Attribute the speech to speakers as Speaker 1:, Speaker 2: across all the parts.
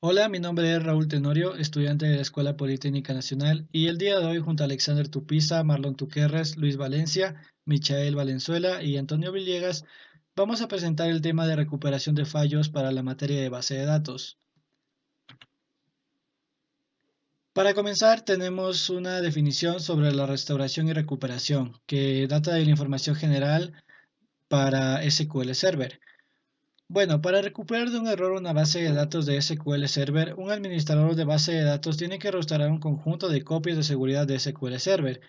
Speaker 1: Hola, mi nombre es Raúl Tenorio, estudiante de la Escuela Politécnica Nacional, y el día de hoy junto a Alexander Tupiza, Marlon Tuquerres, Luis Valencia, Michael Valenzuela y Antonio Villegas, vamos a presentar el tema de recuperación de fallos para la materia de base de datos. Para comenzar, tenemos una definición sobre la restauración y recuperación, que data de la información general para SQL Server. Bueno, para recuperar de un error una base de datos de SQL Server, un administrador de base de datos tiene que restaurar un conjunto de copias de seguridad de SQL Server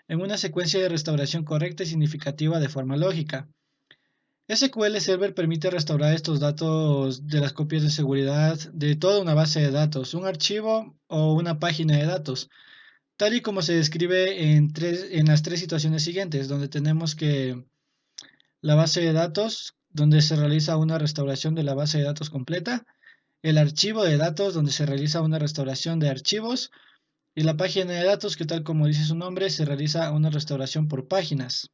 Speaker 1: en una secuencia de restauración correcta y significativa de forma lógica. SQL Server permite restaurar estos datos de las copias de seguridad de toda una base de datos, un archivo o una página de datos, tal y como se describe en las tres situaciones siguientes, donde tenemos que la base de datos, donde se realiza una restauración de la base de datos completa, el archivo de datos, donde se realiza una restauración de archivos, y la página de datos, que tal como dice su nombre, se realiza una restauración por páginas.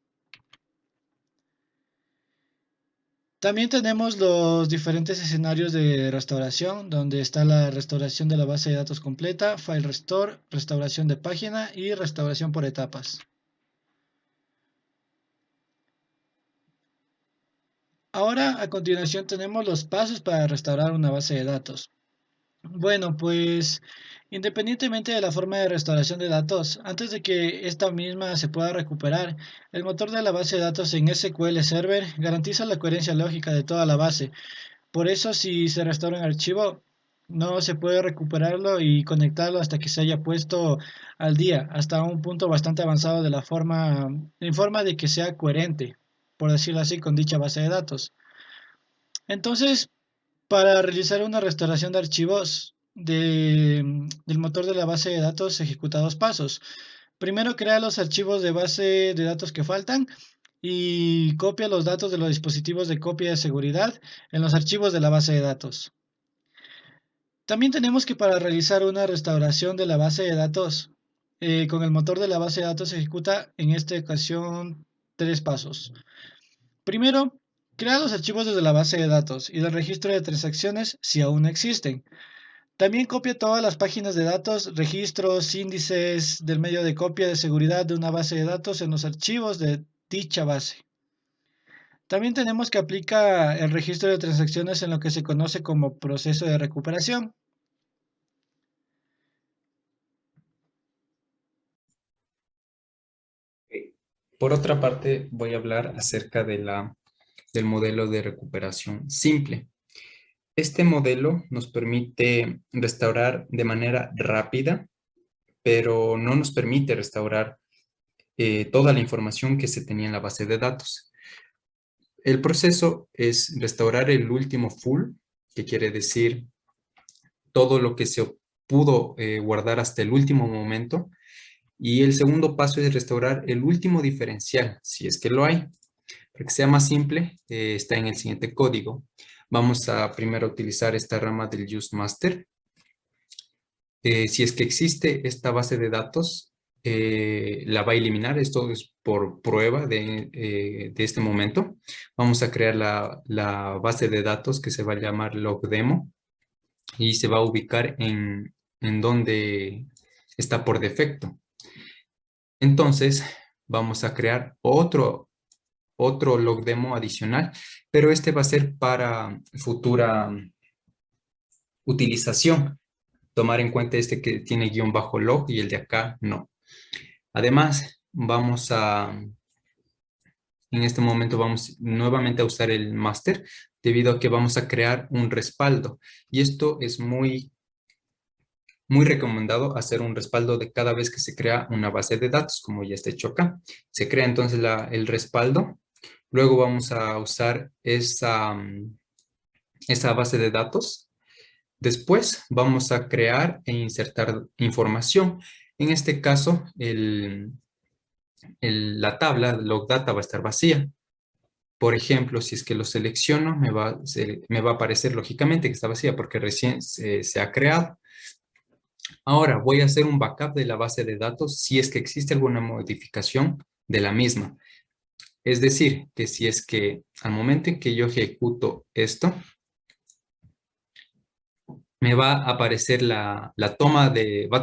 Speaker 1: También tenemos los diferentes escenarios de restauración, donde está la restauración de la base de datos completa, file restore, restauración de página y restauración por etapas. Ahora, a continuación, tenemos los pasos para restaurar una base de datos. Bueno, pues independientemente de la forma de restauración de datos, antes de que esta misma se pueda recuperar, el motor de la base de datos en SQL Server garantiza la coherencia lógica de toda la base. Por eso, si se restaura un archivo, no se puede recuperarlo y conectarlo hasta que se haya puesto al día, hasta un punto bastante avanzado de la forma, en forma de que sea coherente, por decirlo así, con dicha base de datos. Entonces, para realizar una restauración de archivos del motor de la base de datos, ejecuta dos pasos. Primero, crea los archivos de base de datos que faltan y copia los datos de los dispositivos de copia de seguridad en los archivos de la base de datos. También tenemos que para realizar una restauración de la base de datos, con el motor de la base de datos ejecuta en esta ocasión tres pasos. Primero, crea los archivos desde la base de datos y del registro de transacciones si aún existen. También copia todas las páginas de datos, registros, índices del medio de copia de seguridad de una base de datos en los archivos de dicha base. También tenemos que aplica el registro de transacciones en lo que se conoce como proceso de recuperación.
Speaker 2: Por otra parte, voy a hablar acerca del modelo de recuperación simple. Este modelo nos permite restaurar de manera rápida, pero no nos permite restaurar toda la información que se tenía en la base de datos. El proceso es restaurar el último full, que quiere decir todo lo que se pudo guardar hasta el último momento. Y el segundo paso es restaurar el último diferencial, si es que lo hay. Para que sea más simple, está en el siguiente código. Vamos a primero utilizar esta rama del useMaster. Si es que existe esta base de datos, la va a eliminar. Esto es por prueba de este momento. Vamos a crear la base de datos que se va a llamar logdemo y se va a ubicar en donde está por defecto. Entonces, vamos a crear otro log demo adicional, pero este va a ser para futura utilización. Tomar en cuenta este que tiene guión bajo log y el de acá no. Además, en este momento vamos nuevamente a usar el master debido a que vamos a crear un respaldo. Y esto es muy recomendado hacer un respaldo de cada vez que se crea una base de datos, como ya está hecho acá. Se crea entonces el respaldo. Luego vamos a usar esa base de datos. Después vamos a crear e insertar información. En este caso, la tabla logdata va a estar vacía. Por ejemplo, si es que lo selecciono, me va a aparecer lógicamente que está vacía porque recién se ha creado. Ahora voy a hacer un backup de la base de datos si es que existe alguna modificación de la misma. Es decir, que si es que al momento en que yo ejecuto esto, me va a aparecer va a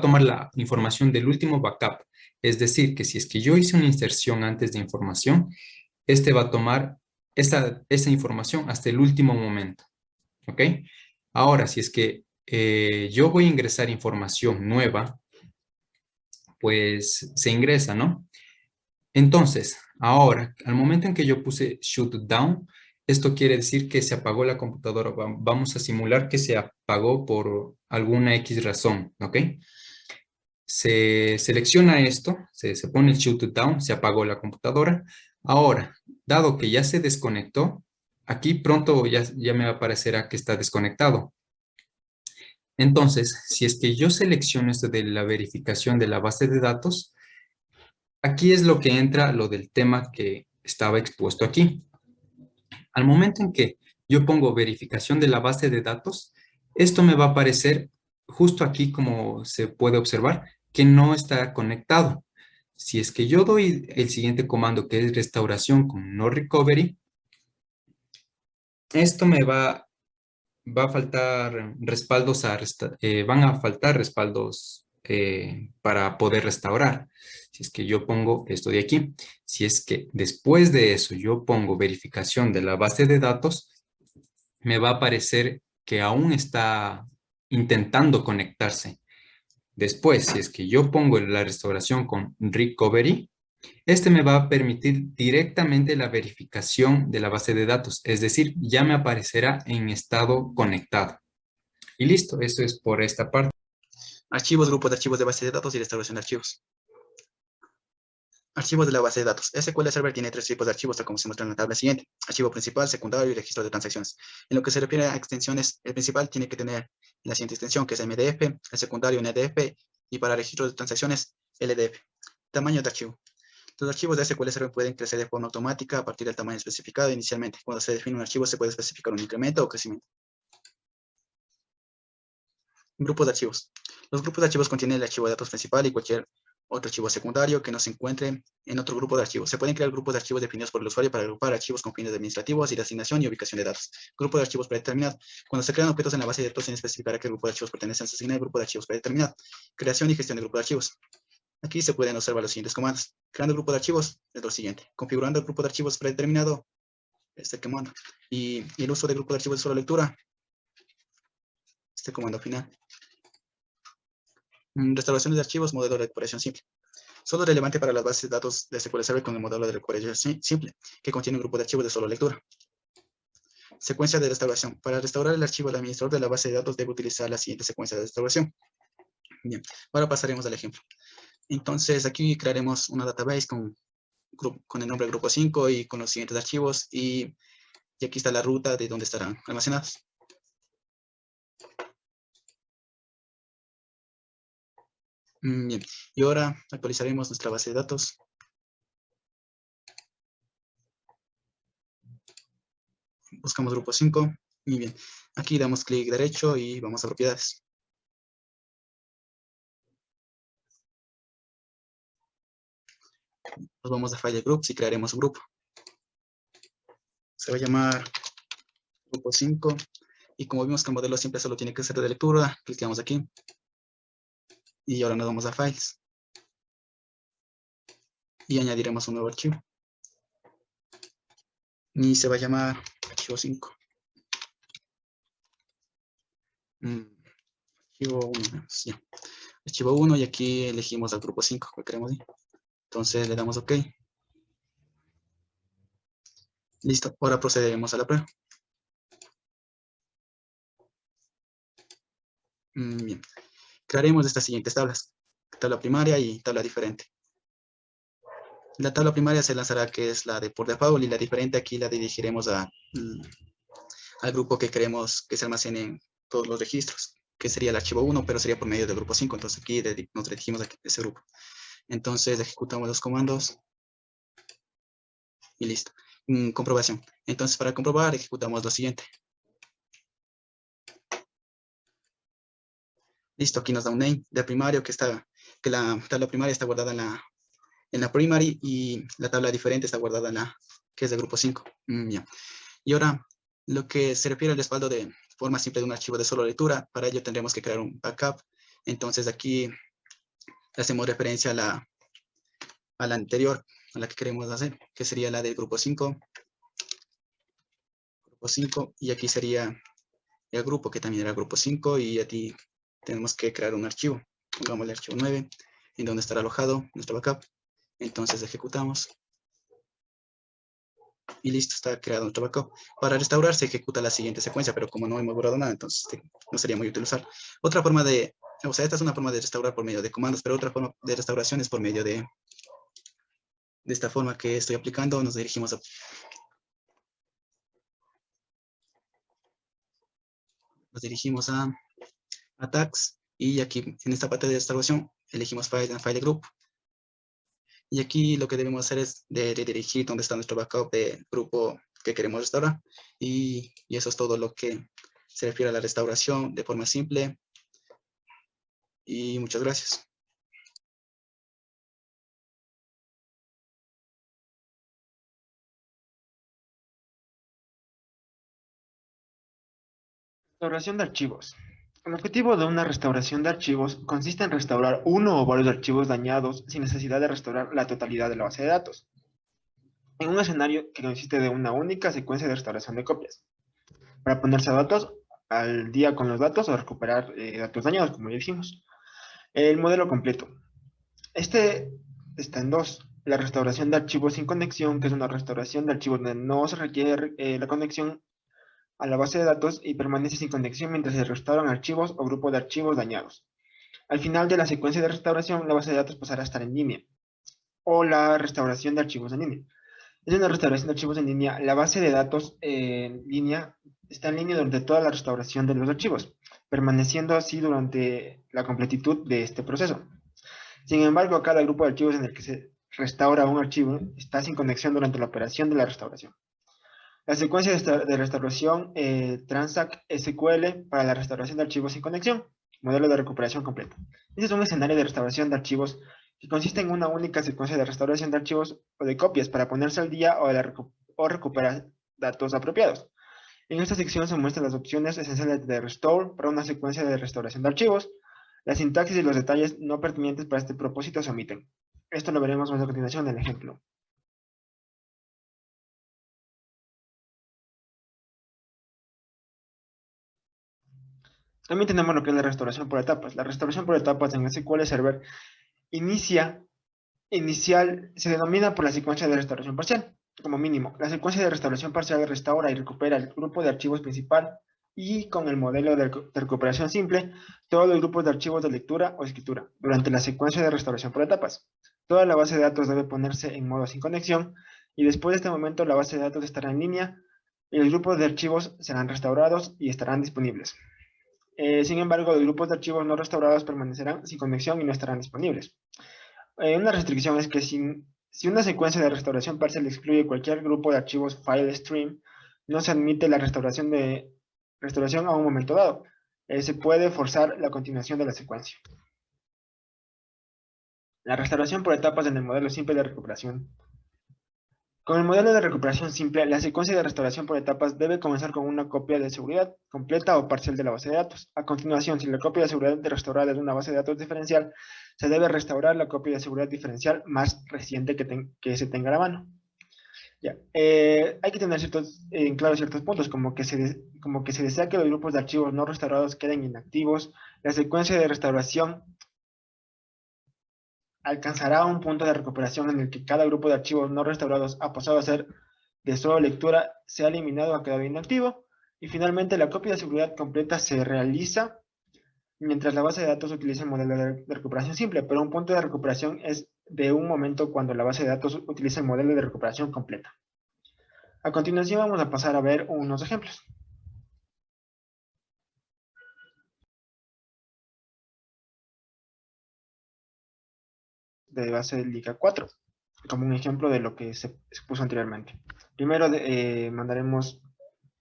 Speaker 2: tomar la información del último backup. Es decir, que si es que yo hice una inserción antes de información, este va a tomar esa información hasta el último momento. ¿Ok? Ahora, si es que yo voy a ingresar información nueva, pues se ingresa, ¿no? Entonces, ahora, al momento en que yo puse shutdown, esto quiere decir que se apagó la computadora. Vamos a simular que se apagó por alguna X razón, ¿ok? Se selecciona esto, se pone el shutdown, se apagó la computadora. Ahora, dado que ya se desconectó, aquí pronto ya me aparecerá que está desconectado. Entonces, si es que yo selecciono esto de la verificación de la base de datos, aquí es lo que entra lo del tema que estaba expuesto aquí. Al momento en que yo pongo verificación de la base de datos, esto me va a aparecer justo aquí, como se puede observar, que no está conectado. Si es que yo doy el siguiente comando, que es restauración con no recovery, esto va a faltar respaldos van a faltar respaldos para poder restaurar. Si es que yo pongo esto de aquí, si es que después de eso yo pongo verificación de la base de datos, me va a aparecer que aún está intentando conectarse. Después, si es que yo pongo la restauración con recovery, este me va a permitir directamente la verificación de la base de datos, es decir, ya me aparecerá en estado conectado. Y listo, eso es por esta parte.
Speaker 3: Archivos, grupo de archivos de base de datos y restauración de archivos. Archivos de la base de datos. SQL Server tiene tres tipos de archivos, tal como se muestra en la tabla siguiente. Archivo principal, secundario y registro de transacciones. En lo que se refiere a extensiones, el principal tiene que tener la siguiente extensión, que es MDF, el secundario NDF y para registro de transacciones LDF. Tamaño de archivo. Los archivos de SQL Server pueden crecer de forma automática a partir del tamaño especificado inicialmente. Cuando se define un archivo, se puede especificar un incremento o crecimiento. Grupos de archivos. Los grupos de archivos contienen el archivo de datos principal y cualquier otro archivo secundario que no se encuentre en otro grupo de archivos. Se pueden crear grupos de archivos definidos por el usuario para agrupar archivos con fines administrativos y de asignación y ubicación de datos. Grupo de archivos predeterminado. Cuando se crean objetos en la base de datos, se especificará qué grupo de archivos pertenece a ese asignar el grupo de archivos predeterminado. Creación y gestión de grupo de archivos. Aquí se pueden observar los siguientes comandos. Creando el grupo de archivos es lo siguiente. Configurando el grupo de archivos predeterminado, este comando. Y el uso del grupo de archivos de solo lectura, este comando final. Restauración de archivos, modelo de recuperación simple. Solo relevante para las bases de datos de SQL Server con el modelo de recuperación simple, que contiene un grupo de archivos de solo lectura. Secuencia de restauración. Para restaurar el archivo, el administrador de la base de datos debe utilizar la siguiente secuencia de restauración. Bien, ahora pasaremos al ejemplo. Entonces, aquí crearemos una database con el nombre del grupo 5 y con los siguientes archivos, y aquí está la ruta de donde estarán almacenados. Bien, y ahora actualizaremos nuestra base de datos. Buscamos grupo 5. Muy bien, aquí damos clic derecho y vamos a propiedades. Nos vamos a File Groups y crearemos un grupo. Se va a llamar grupo 5. Y como vimos que el modelo siempre solo tiene que ser de lectura, clicamos aquí. Y ahora nos vamos a Files. Y añadiremos un nuevo archivo. Y se va a llamar archivo 5. Archivo 1. Sí. Archivo 1 y aquí elegimos al grupo 5 que queremos. Entonces le damos OK. Listo. Ahora procederemos a la prueba. Bien. Crearemos estas siguientes tablas. Tabla primaria y tabla diferente. La tabla primaria se lanzará, que es la de por default, y la diferente aquí la dirigiremos al grupo que queremos que se almacenen todos los registros, que sería el archivo 1, pero sería por medio del grupo 5. Entonces aquí nos dirigimos a ese grupo. Entonces ejecutamos los comandos y listo. Comprobación. Entonces para comprobar ejecutamos lo siguiente. Listo, aquí nos da un name de primario que la tabla primaria está guardada en la primary y la tabla diferente está guardada en la que es del grupo 5. Bien. Y ahora, lo que se refiere al respaldo de forma simple de un archivo de solo lectura. Para ello tendremos que crear un backup. Entonces aquí hacemos referencia a la anterior, a la que queremos hacer, que sería la del grupo 5. Grupo 5, y aquí sería el grupo, que también era el grupo 5, y aquí tenemos que crear un archivo. Pongamos el archivo 9, en donde estará alojado nuestro backup. Entonces ejecutamos. Y listo, está creado nuestro backup. Para restaurar se ejecuta la siguiente secuencia, pero como no hemos borrado nada, entonces no sería muy útil usar. Otra forma de, o sea, esta es una forma de restaurar por medio de comandos, pero otra forma de restauración es por medio de esta forma que estoy aplicando. Nos dirigimos a tags, y aquí en esta parte de restauración elegimos File and File Group. Y aquí lo que debemos hacer es redirigir donde está nuestro backup del grupo que queremos restaurar. Y eso es todo lo que se refiere a la restauración de forma simple. Y muchas gracias.
Speaker 4: Restauración de archivos. El objetivo de una restauración de archivos consiste en restaurar uno o varios archivos dañados sin necesidad de restaurar la totalidad de la base de datos, en un escenario que consiste de una única secuencia de restauración de copias, para ponerse a datos al día con los datos o recuperar datos dañados, como ya dijimos. El modelo completo. Este está en dos. La restauración de archivos sin conexión, que es una restauración de archivos donde no se requiere la conexión a la base de datos y permanece sin conexión mientras se restauran archivos o grupos de archivos dañados. Al final de la secuencia de restauración, la base de datos pasará a estar en línea. O la restauración de archivos en línea. Es una restauración de archivos en línea. La base de datos en línea está en línea durante toda la restauración de los archivos, permaneciendo así durante la completitud de este proceso. Sin embargo, cada grupo de archivos en el que se restaura un archivo está sin conexión durante la operación de la restauración. La secuencia de restauración Transact SQL para la restauración de archivos sin conexión, modelo de recuperación completo. Este es un escenario de restauración de archivos que consiste en una única secuencia de restauración de archivos o de copias para ponerse al día o recuperar datos apropiados. En esta sección se muestran las opciones esenciales de Restore para una secuencia de restauración de archivos. La sintaxis y los detalles no pertinentes para este propósito se omiten. Esto lo veremos más a continuación en el ejemplo. También tenemos lo que es la restauración por etapas. La restauración por etapas en SQL Server inicial se denomina por la secuencia de restauración parcial, como mínimo. La secuencia de restauración parcial restaura y recupera el grupo de archivos principal y con el modelo de recuperación simple, todos los grupos de archivos de lectura o escritura durante la secuencia de restauración por etapas. Toda la base de datos debe ponerse en modo sin conexión y después de este momento la base de datos estará en línea y los grupos de archivos serán restaurados y estarán disponibles. Sin embargo, los grupos de archivos no restaurados permanecerán sin conexión y no estarán disponibles. Una restricción es que si una secuencia de restauración parcial excluye cualquier grupo de archivos file stream, no se admite la restauración a un momento dado. Se puede forzar la continuación de la secuencia. La restauración por etapas en el modelo simple de recuperación. Con el modelo de recuperación simple, la secuencia de restauración por etapas debe comenzar con una copia de seguridad completa o parcial de la base de datos. A continuación, si la copia de seguridad restaurada es una base de datos diferencial, se debe restaurar la copia de seguridad diferencial más reciente que se tenga a la mano. Ya. Hay que tener en claro ciertos puntos, como que se desea que los grupos de archivos no restaurados queden inactivos. La secuencia de restauración alcanzará un punto de recuperación en el que cada grupo de archivos no restaurados ha pasado a ser de solo lectura, se ha eliminado o ha quedado inactivo, y finalmente la copia de seguridad completa se realiza mientras la base de datos utiliza el modelo de recuperación simple, pero un punto de recuperación es de un momento cuando la base de datos utiliza el modelo de recuperación completa. A continuación vamos a pasar a ver unos ejemplos. De base de Liga 4, como un ejemplo de lo que se expuso anteriormente. Primero mandaremos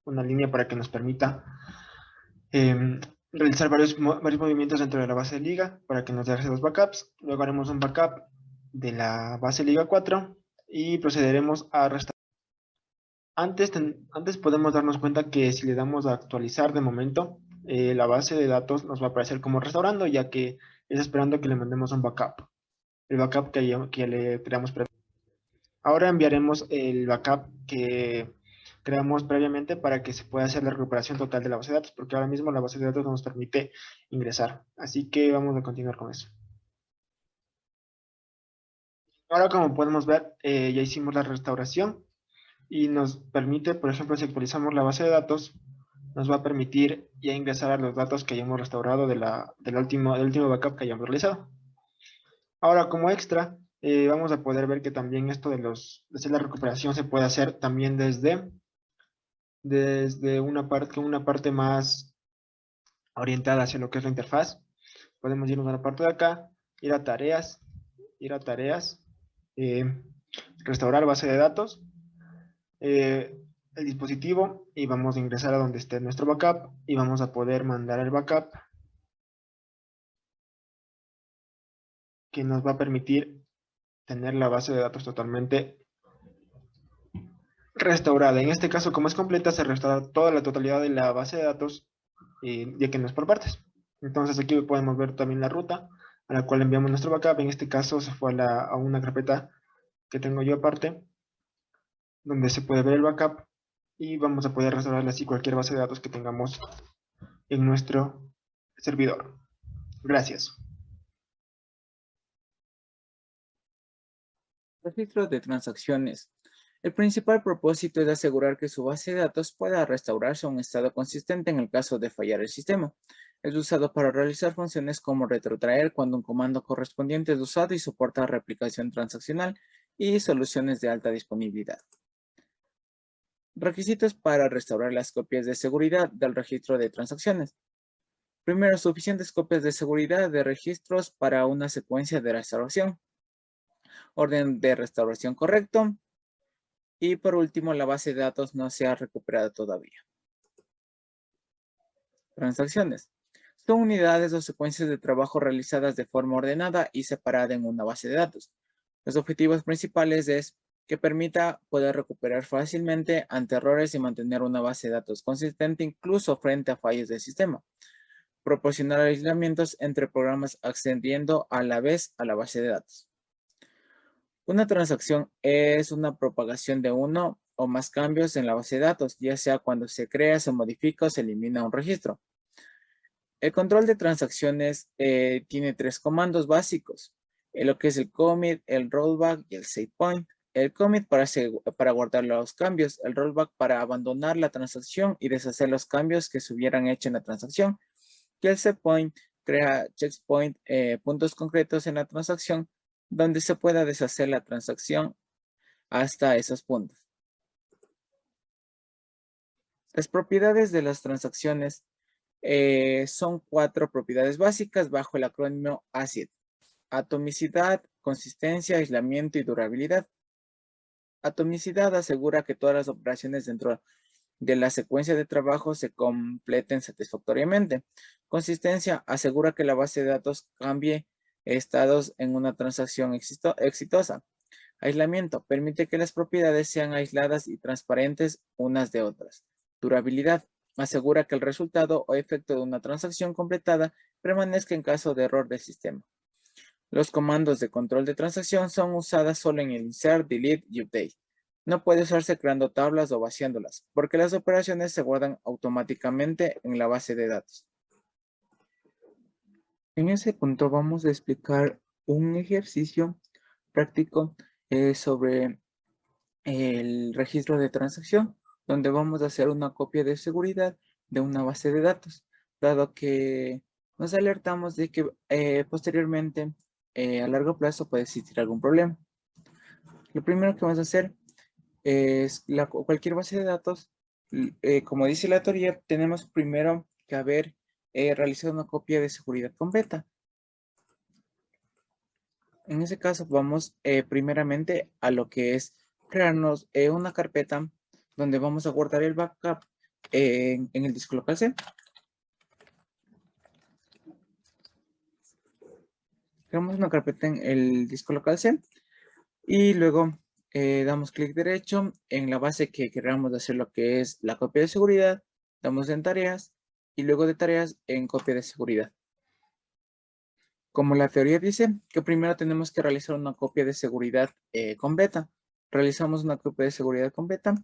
Speaker 4: una línea para que nos permita realizar varios movimientos dentro de la base de liga para que nos deje los backups. Luego haremos un backup de la base Liga 4 y procederemos Antes podemos darnos cuenta que si le damos a actualizar de momento, la base de datos nos va a aparecer como restaurando, ya que es esperando que le mandemos un backup. El backup que le creamos previamente. Ahora enviaremos el backup que creamos previamente para que se pueda hacer la recuperación total de la base de datos, porque ahora mismo la base de datos no nos permite ingresar. Así que vamos a continuar con eso. Ahora, como podemos ver, ya hicimos la restauración y nos permite, por ejemplo, si actualizamos la base de datos, nos va a permitir ya ingresar a los datos que hayamos restaurado del último backup que hayamos realizado. Ahora, como extra, vamos a poder ver que también esto de hacer la recuperación se puede hacer también desde una parte más orientada hacia lo que es la interfaz. Podemos irnos a la parte de acá, ir a tareas, eh, restaurar base de datos, el dispositivo, y vamos a ingresar a donde esté nuestro backup y vamos a poder mandar el backup que nos va a permitir tener la base de datos totalmente restaurada. En este caso, como es completa, se restaura toda la totalidad de la base de datos, ya que no es por partes. Entonces aquí podemos ver también la ruta a la cual enviamos nuestro backup. En este caso se fue a una carpeta que tengo yo aparte, donde se puede ver el backup y vamos a poder restaurar así cualquier base de datos que tengamos en nuestro servidor. Gracias.
Speaker 5: Registro de transacciones. El principal propósito es asegurar que su base de datos pueda restaurarse a un estado consistente en el caso de fallar el sistema. Es usado para realizar funciones como retrotraer cuando un comando correspondiente es usado y soporta replicación transaccional y soluciones de alta disponibilidad. Requisitos para restaurar las copias de seguridad del registro de transacciones. Primero, suficientes copias de seguridad de registros para una secuencia de restauración. Orden de restauración correcto. Y por último, la base de datos no se ha recuperado todavía. Transacciones. Son unidades o secuencias de trabajo realizadas de forma ordenada y separada en una base de datos. Los objetivos principales es que permita poder recuperar fácilmente ante errores y mantener una base de datos consistente incluso frente a fallos del sistema. Proporcionar aislamientos entre programas accediendo a la vez a la base de datos. Una transacción es una propagación de uno o más cambios en la base de datos, ya sea cuando se crea, se modifica o se elimina un registro. El control de transacciones tiene tres comandos básicos, lo que es el commit, el rollback y el save point. El commit para guardar los cambios, el rollback para abandonar la transacción y deshacer los cambios que se hubieran hecho en la transacción, y el save point crea checkpoint, puntos concretos en la transacción donde se pueda deshacer la transacción hasta esos puntos. Las propiedades de las transacciones son 4 propiedades básicas bajo el acrónimo ACID: atomicidad, consistencia, aislamiento y durabilidad. Atomicidad asegura que todas las operaciones dentro de la secuencia de trabajo se completen satisfactoriamente. Consistencia asegura que la base de datos cambie estados en una transacción exitosa. Aislamiento permite que las propiedades sean aisladas y transparentes unas de otras. Durabilidad asegura que el resultado o efecto de una transacción completada permanezca en caso de error del sistema. Los comandos de control de transacción son usadas solo en el insert, delete y update. No puede usarse creando tablas o vaciándolas, porque las operaciones se guardan automáticamente en la base de datos. En ese punto vamos a explicar un ejercicio práctico sobre el registro de transacción, donde vamos a hacer una copia de seguridad de una base de datos, dado que nos alertamos de que posteriormente a largo plazo puede existir algún problema. Lo primero que vamos a hacer es cualquier base de datos, como dice la teoría, tenemos primero que haber realizado una copia de seguridad completa. En ese caso vamos primeramente a lo que es crearnos una carpeta donde vamos a guardar el backup en el disco local C. Creamos una carpeta en el disco local C y luego damos clic derecho en la base que queramos hacer lo que es la copia de seguridad, damos en tareas y luego de tareas en copia de seguridad. Como la teoría dice que primero tenemos que realizar una copia de seguridad completa. Realizamos una copia de seguridad completa.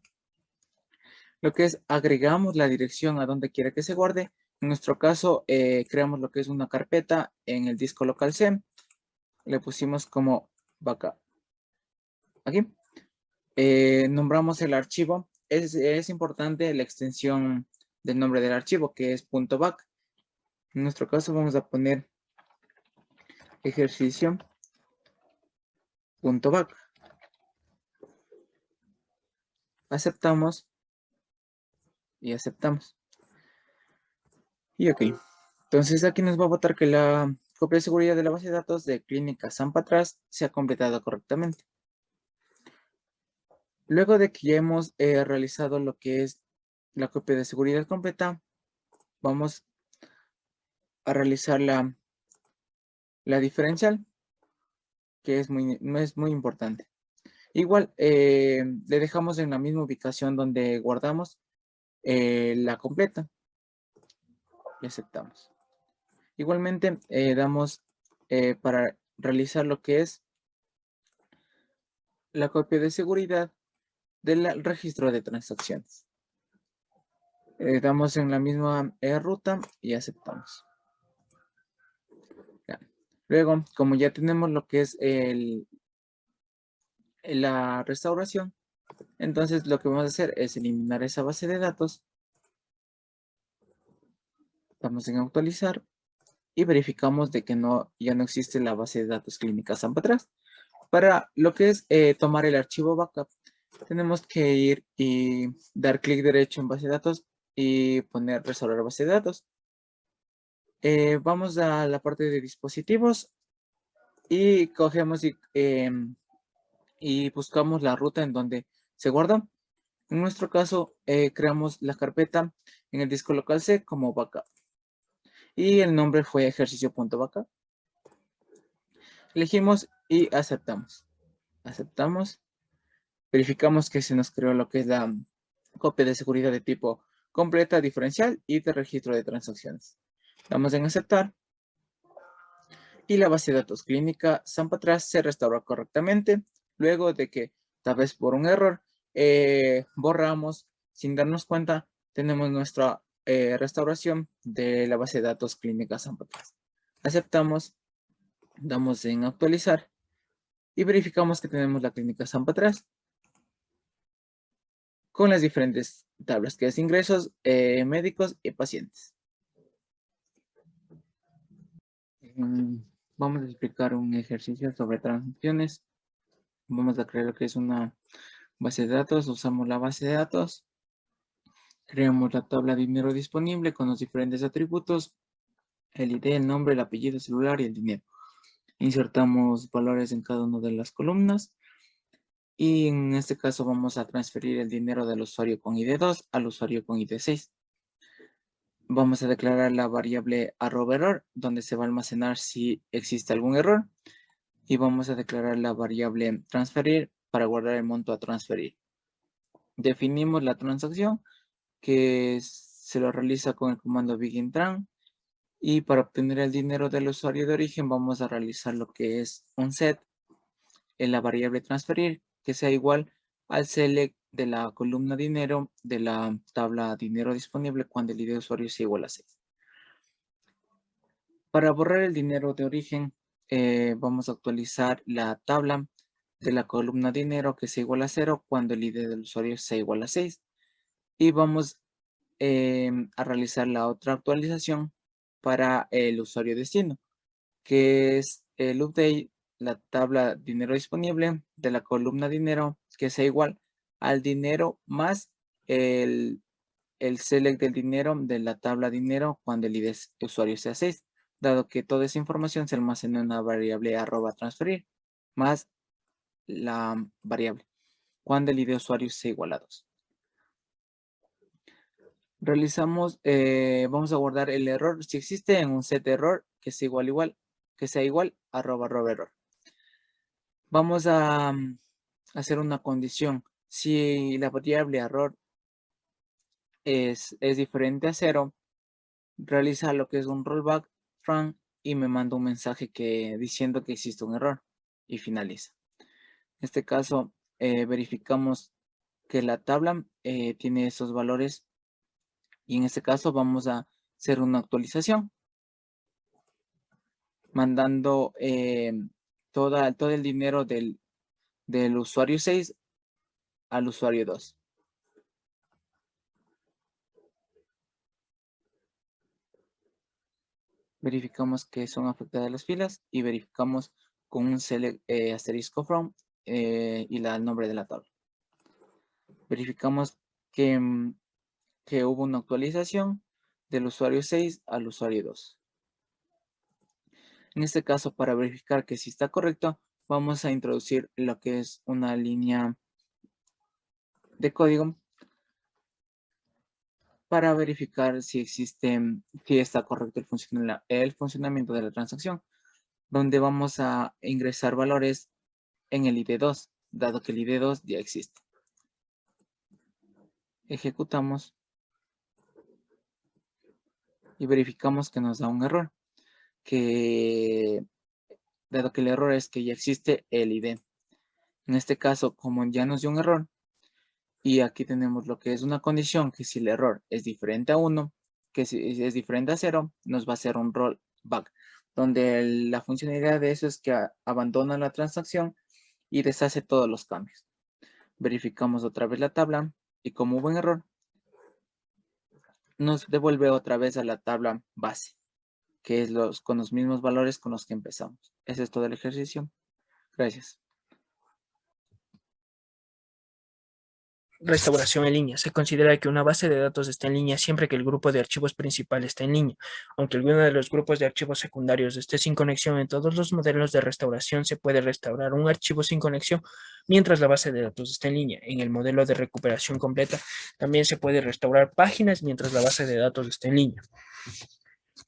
Speaker 5: Lo que es agregamos la dirección a donde quiera que se guarde. En nuestro caso, creamos lo que es una carpeta en el disco local C. Le pusimos como backup. Aquí. Nombramos el archivo. Es importante la extensión del nombre del archivo, que es .back. En nuestro caso vamos a poner ejercicio.back. Aceptamos y aceptamos. Y ok. Entonces aquí nos va a botar que la copia de seguridad de la base de datos de Clínica San Patras se ha completado correctamente. Luego de que ya hemos realizado lo que es la copia de seguridad completa, vamos a realizar la diferencial, que es muy importante. Igual le dejamos en la misma ubicación donde guardamos la completa y aceptamos. Igualmente damos para realizar lo que es la copia de seguridad del registro de transacciones. Damos en la misma ruta y aceptamos. Ya. Luego, como ya tenemos lo que es la restauración, entonces lo que vamos a hacer es eliminar esa base de datos. Damos en actualizar y verificamos de que ya no existe la base de datos Clínica San Patras. Para lo que es tomar el archivo backup, tenemos que ir y dar clic derecho en base de datos y poner restaurar base de datos. Vamos a la parte de dispositivos y cogemos y buscamos la ruta en donde se guarda. En nuestro caso, creamos la carpeta en el disco local C como backup. Y el nombre fue ejercicio.backup. Elegimos y aceptamos. Aceptamos. Verificamos que se nos creó lo que es la copia de seguridad de tipo completa, diferencial y de registro de transacciones. Damos en aceptar. Y la base de datos Clínica San Patras se restauró correctamente. Luego de que, tal vez por un error, borramos, sin darnos cuenta, tenemos nuestra restauración de la base de datos Clínica San Patras. Aceptamos, damos en actualizar y verificamos que tenemos la Clínica San Patras con las diferentes tablas que es ingresos, médicos y pacientes. Vamos a explicar un ejercicio sobre transacciones. Vamos a crear lo que es una base de datos. Usamos la base de datos. Creamos la tabla de dinero disponible con los diferentes atributos. El ID, el nombre, el apellido, el celular y el dinero. Insertamos valores en cada una de las columnas. Y en este caso vamos a transferir el dinero del usuario con ID2 al usuario con ID6. Vamos a declarar la variable @error, donde se va a almacenar si existe algún error. Y vamos a declarar la variable transferir para guardar el monto a transferir. Definimos la transacción que se lo realiza con el comando begin_tran. Y para obtener el dinero del usuario de origen vamos a realizar lo que es un set en la variable transferir que sea igual al select de la columna dinero de la tabla dinero disponible cuando el ID de usuario sea igual a 6. Para borrar el dinero de origen vamos a actualizar la tabla de la columna dinero que sea igual a 0 cuando el ID del usuario sea igual a 6. Y vamos a realizar la otra actualización para el usuario destino, que es el update, la tabla dinero disponible de la columna dinero que sea igual al dinero más el select del dinero de la tabla dinero cuando el ID de usuario sea 6, dado que toda esa información se almacena en una variable @transferir más la variable cuando el ID de usuario sea igual a 2. Realizamos, vamos a guardar el error si existe en un set de error que sea igual @error. Vamos a hacer una condición. Si la variable error es diferente a 0, realiza lo que es un rollback run y me manda un mensaje diciendo que existe un error y finaliza. En este caso, verificamos que la tabla tiene esos valores y en este caso vamos a hacer una actualización mandando todo el dinero del usuario 6 al usuario 2. Verificamos que son afectadas las filas y verificamos con un select asterisco from y el nombre de la tabla. Verificamos que hubo una actualización del usuario 6 al usuario 2. En este caso, para verificar que sí está correcto, vamos a introducir lo que es una línea de código para verificar si está correcto el funcionamiento de la transacción, donde vamos a ingresar valores en el ID2, dado que el ID2 ya existe. Ejecutamos y verificamos que nos da un error, dado que el error es que ya existe el ID. En este caso, como ya nos dio un error, y aquí tenemos lo que es una condición, que si el error es diferente a 1, que si es diferente a 0, nos va a hacer un rollback, donde la funcionalidad de eso es que abandona la transacción y deshace todos los cambios. Verificamos otra vez la tabla y como hubo un error, nos devuelve otra vez a la tabla base, que es con los mismos valores con los que empezamos. Ese es todo el ejercicio. Gracias.
Speaker 6: Restauración en línea. Se considera que una base de datos está en línea siempre que el grupo de archivos principal esté en línea. Aunque alguno de los grupos de archivos secundarios esté sin conexión, en todos los modelos de restauración se puede restaurar un archivo sin conexión mientras la base de datos está en línea. En el modelo de recuperación completa también se puede restaurar páginas mientras la base de datos está en línea.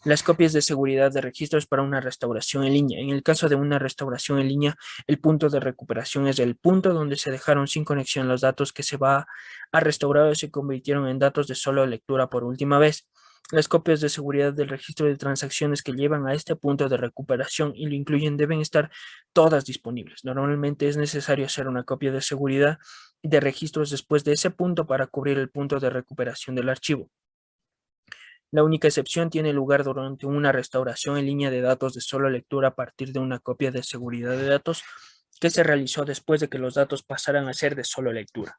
Speaker 6: Las copias de seguridad de registros para una restauración en línea. En el caso de una restauración en línea, el punto de recuperación es el punto donde se dejaron sin conexión los datos que se va a restaurar o se convirtieron en datos de solo lectura por última vez. Las copias de seguridad del registro de transacciones que llevan a este punto de recuperación y lo incluyen deben estar todas disponibles. Normalmente es necesario hacer una copia de seguridad de registros después de ese punto para cubrir el punto de recuperación del archivo. La única excepción tiene lugar durante una restauración en línea de datos de solo lectura a partir de una copia de seguridad de datos que se realizó después de que los datos pasaran a ser de solo lectura.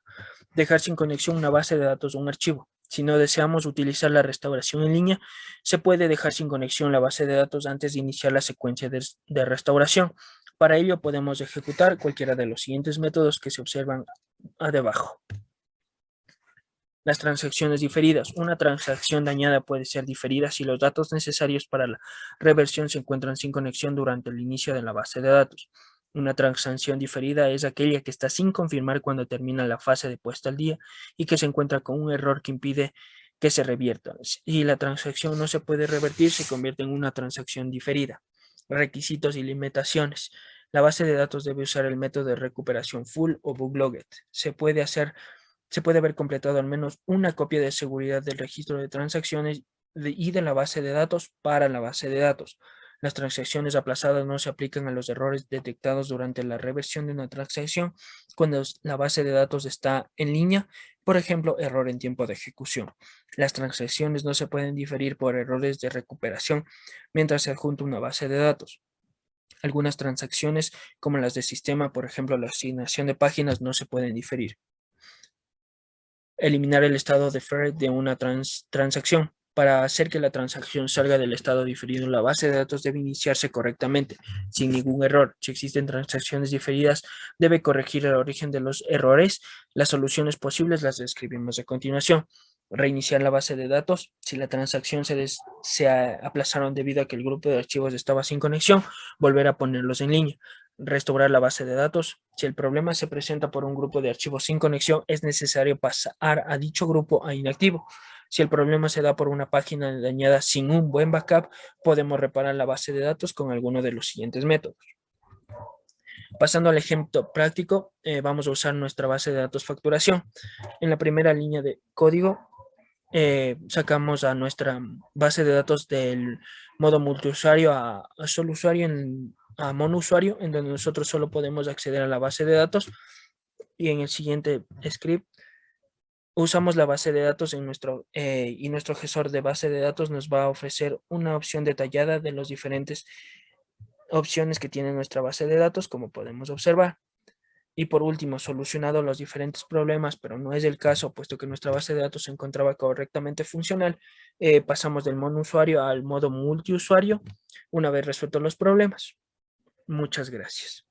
Speaker 6: Dejar sin conexión una base de datos o un archivo. Si no deseamos utilizar la restauración en línea, se puede dejar sin conexión la base de datos antes de iniciar la secuencia de restauración. Para ello podemos ejecutar cualquiera de los siguientes métodos que se observan debajo. Las transacciones diferidas. Una transacción dañada puede ser diferida si los datos necesarios para la reversión se encuentran sin conexión durante el inicio de la base de datos. Una transacción diferida es aquella que está sin confirmar cuando termina la fase de puesta al día y que se encuentra con un error que impide que se revierta. Si la transacción no se puede revertir, se convierte en una transacción diferida. Requisitos y limitaciones. La base de datos debe usar el método de recuperación full o bootlogged. Se puede haber completado al menos una copia de seguridad del registro de transacciones y de la base de datos para la base de datos. Las transacciones aplazadas no se aplican a los errores detectados durante la reversión de una transacción cuando la base de datos está en línea, por ejemplo, error en tiempo de ejecución. Las transacciones no se pueden diferir por errores de recuperación mientras se adjunta una base de datos. Algunas transacciones, como las de sistema, por ejemplo, la asignación de páginas, no se pueden diferir. Eliminar el estado deferred de una transacción. Para hacer que la transacción salga del estado diferido, la base de datos debe iniciarse correctamente, sin ningún error. Si existen transacciones diferidas, debe corregir el origen de los errores. Las soluciones posibles las describimos a continuación. Reiniciar la base de datos. Si la transacción se aplazaron debido a que el grupo de archivos estaba sin conexión, volver a ponerlos en línea. Restaurar la base de datos. Si el problema se presenta por un grupo de archivos sin conexión, es necesario pasar a dicho grupo a inactivo. Si el problema se da por una página dañada sin un buen backup, podemos reparar la base de datos con alguno de los siguientes métodos. Pasando al ejemplo práctico, vamos a usar nuestra base de datos facturación. En la primera línea de código, sacamos a nuestra base de datos del modo multiusuario a solo usuario, a monousuario, en donde nosotros solo podemos acceder a la base de datos. Y en el siguiente script, usamos la base de datos y nuestro gestor de base de datos nos va a ofrecer una opción detallada de las diferentes opciones que tiene nuestra base de datos, como podemos observar. Y por último, solucionado los diferentes problemas, pero no es el caso, puesto que nuestra base de datos se encontraba correctamente funcional, pasamos del monousuario al modo multiusuario una vez resueltos los problemas. Muchas gracias.